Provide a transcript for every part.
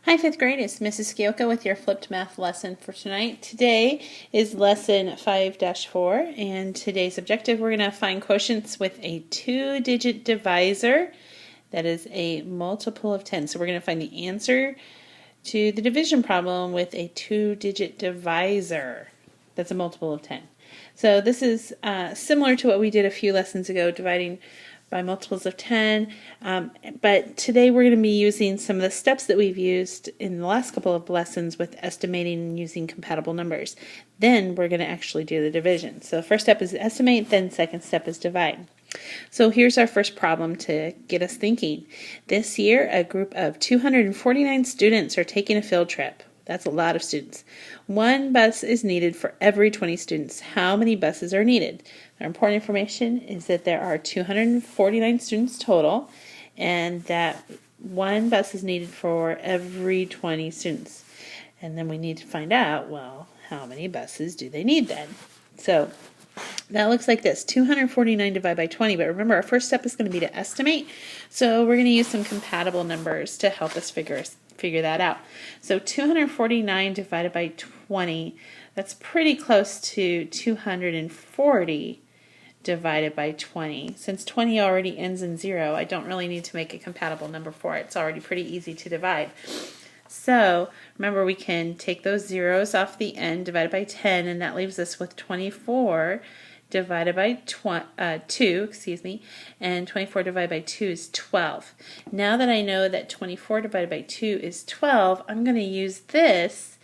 Hi, 5th grade. It's Mrs. Skioka with your flipped math lesson for tonight. Today is lesson 5-4, and today's objective, we're going to find quotients with a two-digit divisor that is a multiple of 10. So we're going to find the answer to the division problem with a two-digit divisor that's a multiple of 10. So this is similar to what we did a few lessons ago, dividing by multiples of 10, but today we're going to be using some of the steps that we've used in the last couple of lessons with estimating and using compatible numbers. Then we're going to actually do the division. So the first step is estimate, then second step is divide. So here's our first problem to get us thinking. This year, a group of 249 students are taking a field trip. That's a lot of students. One bus is needed for every 20 students. How many buses are needed? Our important information is that there are 249 students total, and that one bus is needed for every 20 students. And then we need to find out, well, how many buses do they need then? So that looks like this, 249 divided by 20, but remember our first step is going to be to estimate, so we're going to use some compatible numbers to help us figure that out. So 249 divided by 20, that's pretty close to 240 divided by 20. Since 20 already ends in 0, I don't really need to make a compatible number for it. It's already pretty easy to divide. So remember, we can take those zeros off the end, divided by 10, and that leaves us with 24 divided by 2, and 24 divided by 2 is 12. Now that I know that 24 divided by 2 is 12, I'm going to use this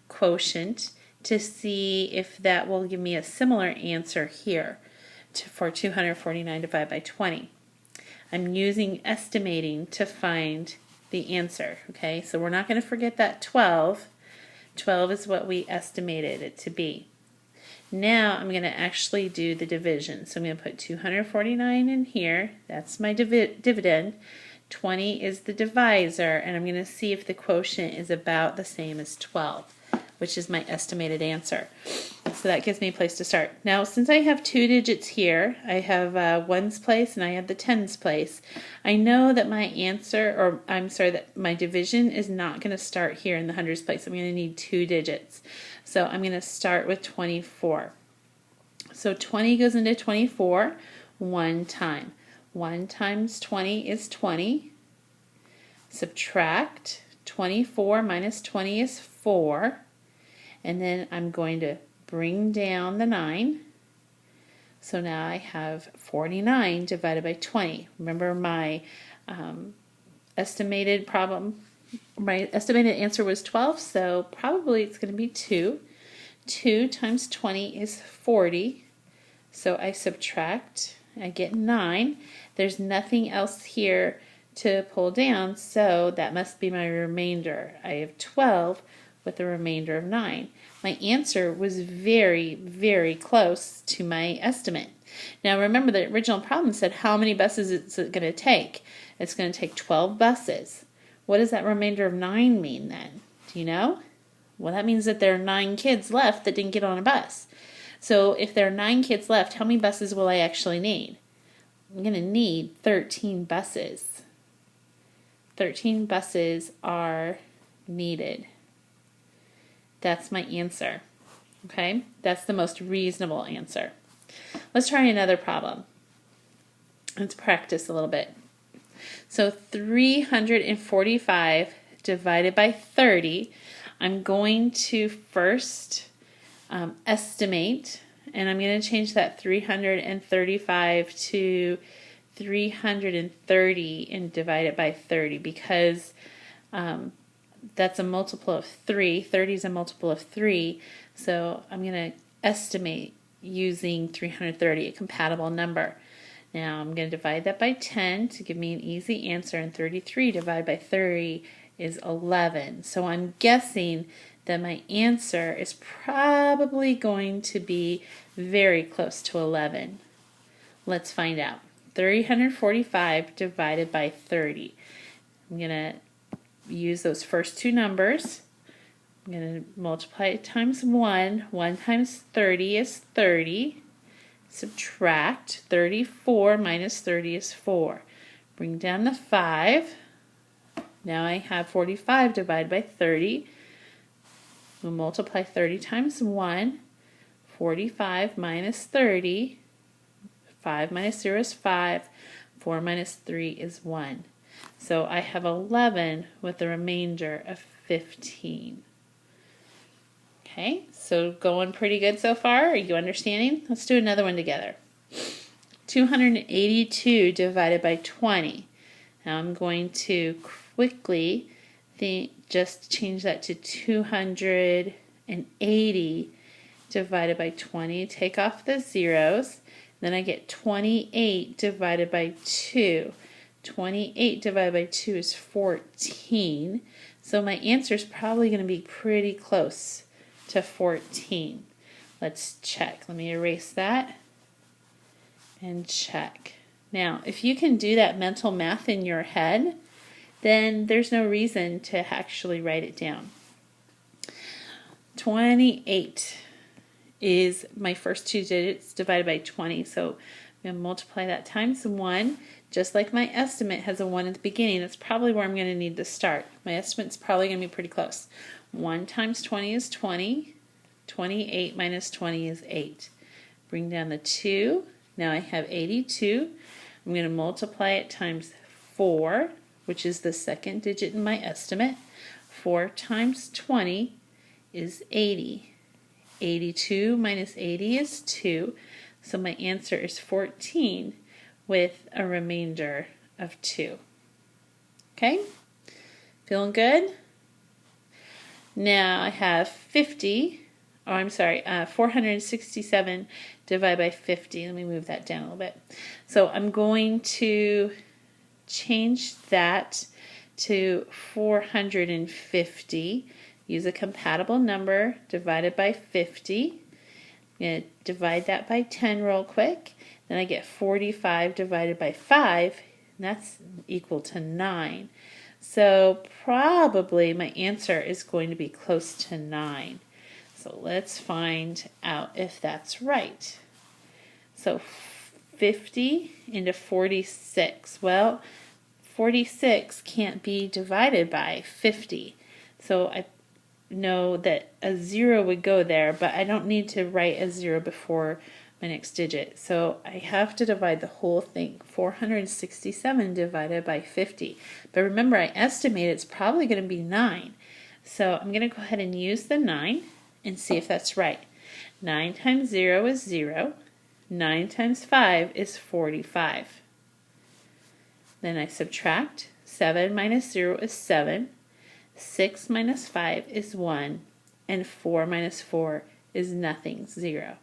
quotient to see if that will give me a similar answer here for 249 divided by 20. I'm using estimating to find the answer, okay? So we're not going to forget that 12. 12 is what we estimated it to be. Now I'm going to actually do the division. So I'm going to put 249 in here. That's my dividend. 20 is the divisor, and I'm going to see if the quotient is about the same as 12, which is my estimated answer. So that gives me a place to start. Now, since I have two digits here, I have ones place and I have the tens place, I know that my answer, or I'm sorry, that my division is not going to start here in the hundreds place. I'm going to need two digits. So I'm going to start with 24. So 20 goes into 24 one time. 1 times 20 is 20. Subtract 24 minus 20 is 4. And then I'm going to bring down the 9. So now I have 49 divided by 20. Remember, my estimated answer was 12, so probably it's going to be 2. 2 times 20 is 40. So I subtract, I get 9. There's nothing else here to pull down, so that must be my remainder. I have 12 with a remainder of 9. My answer was very, very close to my estimate. Now remember, the original problem said how many buses is it going to take? It's going to take 12 buses. What does that remainder of 9 mean then? Do you know? Well, that means that there are 9 kids left that didn't get on a bus. So if there are 9 kids left, how many buses will I actually need? I'm going to need 13 buses. 13 buses are needed. That's my answer. Okay? That's the most reasonable answer. Let's try another problem. Let's practice a little bit. So 345 divided by 30. I'm going to first estimate, and I'm going to change that 335 to 330 and divide it by 30 because that's a multiple of 3. 30 is a multiple of 3, so I'm going to estimate using 330, a compatible number. Now I'm going to divide that by 10 to give me an easy answer, and 33 divided by 30 is 11. So I'm guessing that my answer is probably going to be very close to 11. Let's find out. 345 divided by 30. I'm going to use those first two numbers. I'm going to multiply it times 1. 1 times 30 is 30. Subtract 34 minus 30 is 4. Bring down the 5. Now I have 45 divided by 30. We'll multiply 30 times 1. 45 minus 30. 5 minus 0 is 5. 4 minus 3 is 1. So I have 11 with a remainder of 15. Okay, so going pretty good so far. Are you understanding? Let's do another one together. 282 divided by 20. Now I'm going to quickly just change that to 280 divided by 20. Take off the zeros. Then I get 28 divided by 2. 28 divided by 2 is 14. So my answer is probably going to be pretty close to 14. Let's check. Let me erase that and check. Now, if you can do that mental math in your head, then there's no reason to actually write it down. 28 is my first two digits divided by 20. So I'm going to multiply that times 1. Just like my estimate has a 1 at the beginning, that's probably where I'm going to need to start. My estimate's probably going to be pretty close. 1 times 20 is 20. 28 minus 20 is 8. Bring down the 2. Now I have 82. I'm going to multiply it times 4, which is the second digit in my estimate. 4 times 20 is 80. 82 minus 80 is 2. So my answer is 14 with a remainder of 2. Okay? Feeling good? Now I have 467 divided by 50. Let me move that down a little bit. So I'm going to change that to 450. Use a compatible number divided by 50. I'm going to divide that by 10 real quick. Then I get 45 divided by 5, and that's equal to 9. So probably my answer is going to be close to 9. So let's find out if that's right. So 50 into 46. Well, 46 can't be divided by 50. So I know that a 0 would go there, but I don't need to write a 0 before my next digit. So I have to divide the whole thing. 467 divided by 50. But remember, I estimate it's probably going to be 9. So I'm going to go ahead and use the 9 and see if that's right. 9 times 0 is 0. 9 times 5 is 45. Then I subtract. 7 minus 0 is 7. 6 minus 5 is 1. And 4 minus 4 is nothing, 0.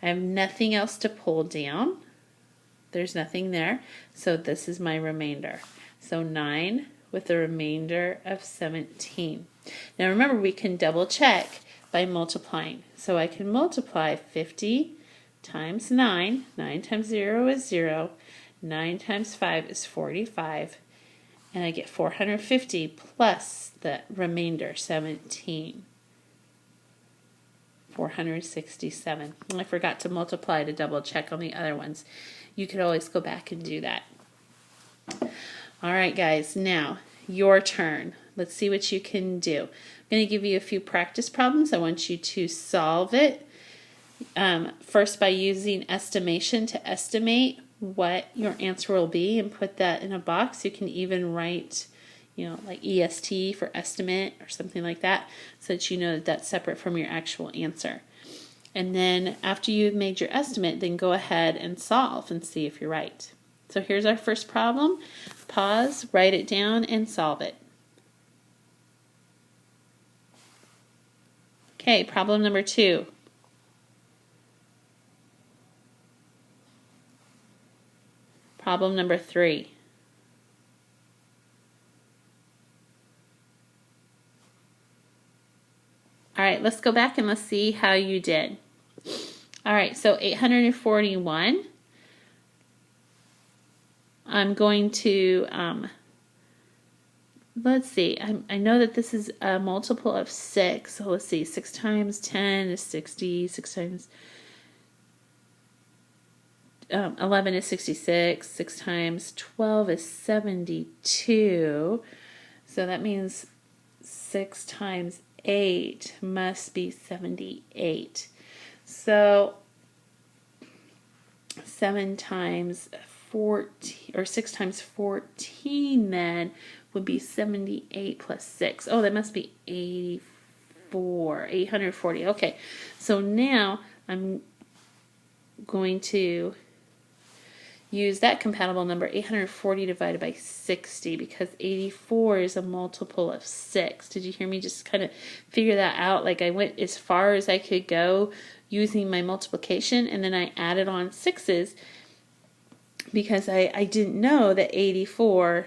I have nothing else to pull down. There's nothing there. So this is my remainder. So 9 with a remainder of 17. Now remember, we can double check by multiplying. So I can multiply 50 times 9. 9 times 0 is 0. 9 times 5 is 45. And I get 450 plus the remainder, 17. 467. I forgot to multiply to double check on the other ones. You could always go back and do that. All right, guys, now your turn. Let's see what you can do. I'm going to give you a few practice problems. I want you to solve it first by using estimation to estimate what your answer will be and put that in a box. You can even write, like EST for estimate or something like that, so that you know that that's separate from your actual answer. And then after you've made your estimate, then go ahead and solve and see if you're right. So here's our first problem. Pause, write it down, and solve it. Okay, problem number 2. Problem number 3. All right, let's go back and let's see how you did. All right, so 841. I'm going to, let's see, I know that this is a multiple of 6. So let's see, 6 times 10 is 60. 6 times 11 is 66. 6 times 12 is 72. So that means 6 times 8 must be 78. So 7 times 14, or 6 times 14 then would be 78 plus 6. Oh, that must be 840. Okay, so now I'm going to use that compatible number, 840 divided by 60, because 84 is a multiple of 6. Did you hear me just kind of figure that out? Like I went as far as I could go using my multiplication, and then I added on 6's because I didn't know that 84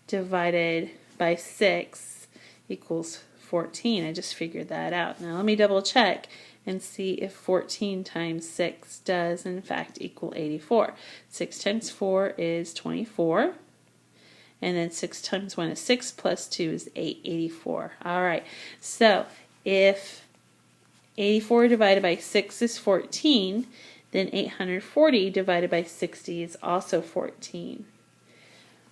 divided by 6 equals 14. I just figured that out. Now let me double check and see if 14 times 6 does in fact equal 84. 6 times 4 is 24. And then 6 times 1 is 6 plus 2 is 8, 84. All right, so if 84 divided by 6 is 14, then 840 divided by 60 is also 14.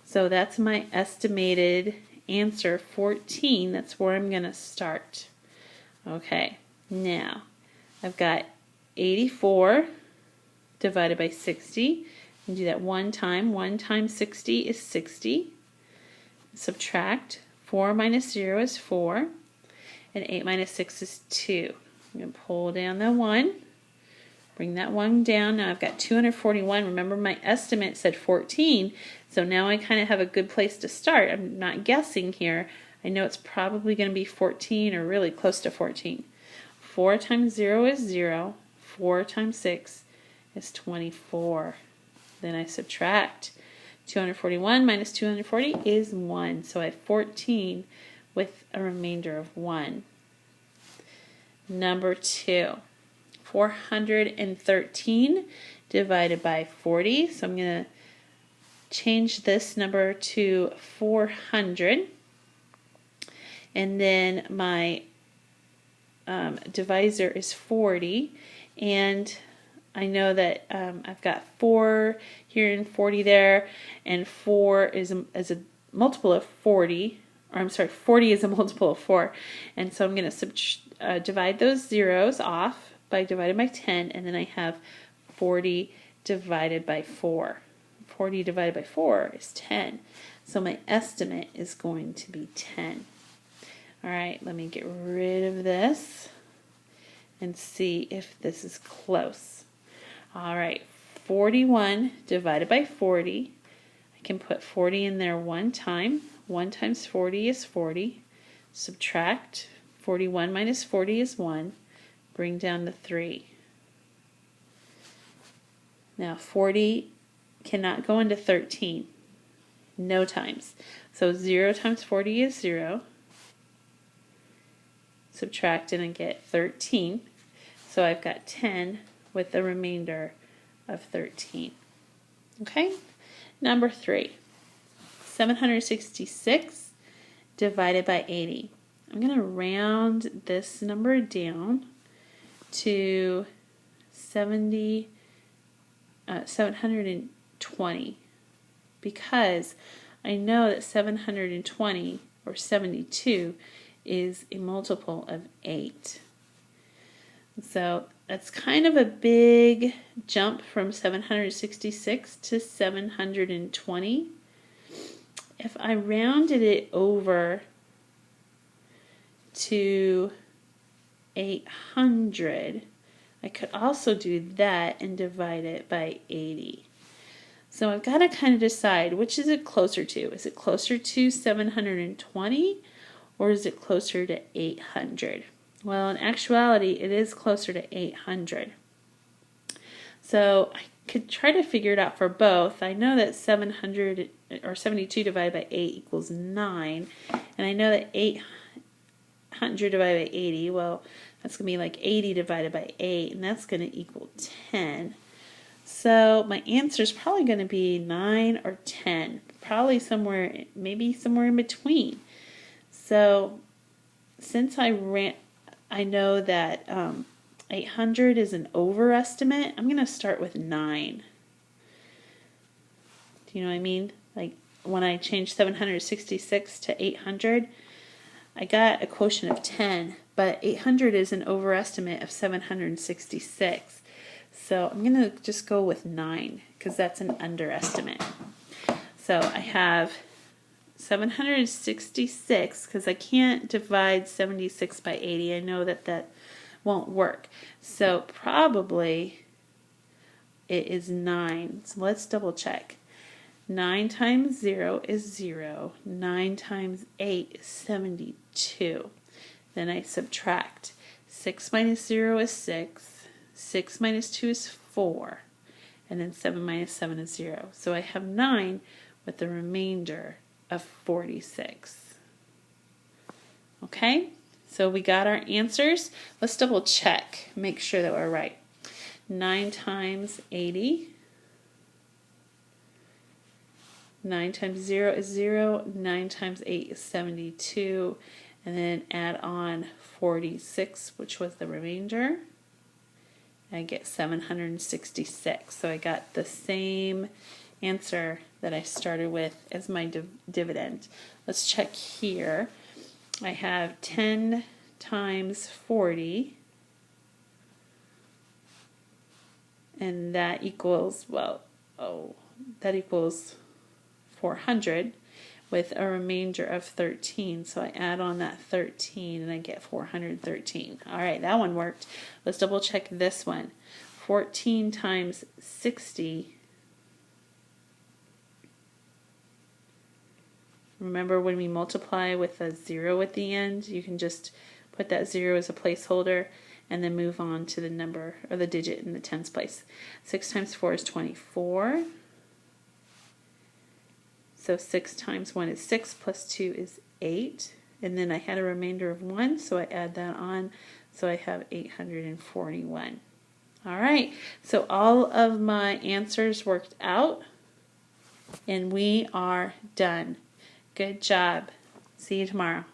So that's my estimated answer, 14. That's where I'm going to start. Okay, now I've got 84 divided by 60. And do that one time. 1 times 60 is 60. Subtract. 4 minus 0 is 4. And 8 minus 6 is 2. I'm going to pull down the 1. Bring that 1 down. Now I've got 241. Remember my estimate said 14. So now I kind of have a good place to start. I'm not guessing here. I know it's probably going to be 14 or really close to 14. 4 times 0 is 0. 4 times 6 is 24. Then I subtract. 241 minus 240 is 1. So I have 14 with a remainder of 1. Number 2. 413 divided by 40. So I'm going to change this number to 400. And then my divisor is 40, and I know that I've got 4 here and 40 there, and 4 is a multiple of 40, or I'm sorry, 40 is a multiple of 4, and so I'm going to divide those zeros off by dividing by 10, and then I have 40 divided by 4. 40 divided by 4 is 10, so my estimate is going to be 10. All right, let me get rid of this and see if this is close. All right, 41 divided by 40. I can put 40 in there one time. 1 times 40 is 40. Subtract. 41 minus 40 is 1. Bring down the 3. Now 40 cannot go into 13. No times. So 0 times 40 is 0. Subtract and I get 13. So I've got 10 with the remainder of 13. Okay? Number 3. 766 divided by 80. I'm going to round this number down to 720 because I know that 720 or 72 is a multiple of 8. So that's kind of a big jump from 766 to 720. If I rounded it over to 800, I could also do that and divide it by 80. So I've got to kind of decide, which is it closer to? Is it closer to 720 or is it closer to 800? Well, in actuality, it is closer to 800. So I could try to figure it out for both. I know that 700 or 72 divided by 8 equals 9, and I know that 800 divided by 80, well, that's going to be like 80 divided by 8, and that's going to equal 10. So my answer is probably going to be 9 or 10, probably somewhere, maybe somewhere in between. So since I know that 800 is an overestimate, I'm going to start with 9. Do you know what I mean? Like when I changed 766 to 800, I got a quotient of 10, but 800 is an overestimate of 766. So I'm going to just go with 9 because that's an underestimate. So I have 766 because I can't divide 76 by 80. I know that that won't work. So probably it is 9. So let's double check. 9 times 0 is 0. 9 times 8 is 72. Then I subtract. 6 minus 0 is 6. 6 minus 2 is 4. And then 7 minus 7 is 0. So I have 9 with the remainder of 46. Okay? So we got our answers. Let's double check. Make sure that we're right. 9 times 80. 9 times 0 is 0, 9 times 8 is 72, and then add on 46, which was the remainder. I get 766. So I got the same answer that I started with as my dividend. Let's check here. I have 10 times 40, and that equals, that equals 400 with a remainder of 13. So I add on that 13 and I get 413. All right, that one worked. Let's double check this one. 14 times 60. Remember when we multiply with a 0 at the end, you can just put that 0 as a placeholder and then move on to the number or the digit in the tens place. 6 times 4 is 24. So 6 times 1 is 6, plus 2 is 8. And then I had a remainder of 1, so I add that on. So I have 841. All right, so all of my answers worked out, and we are done. Good job. See you tomorrow.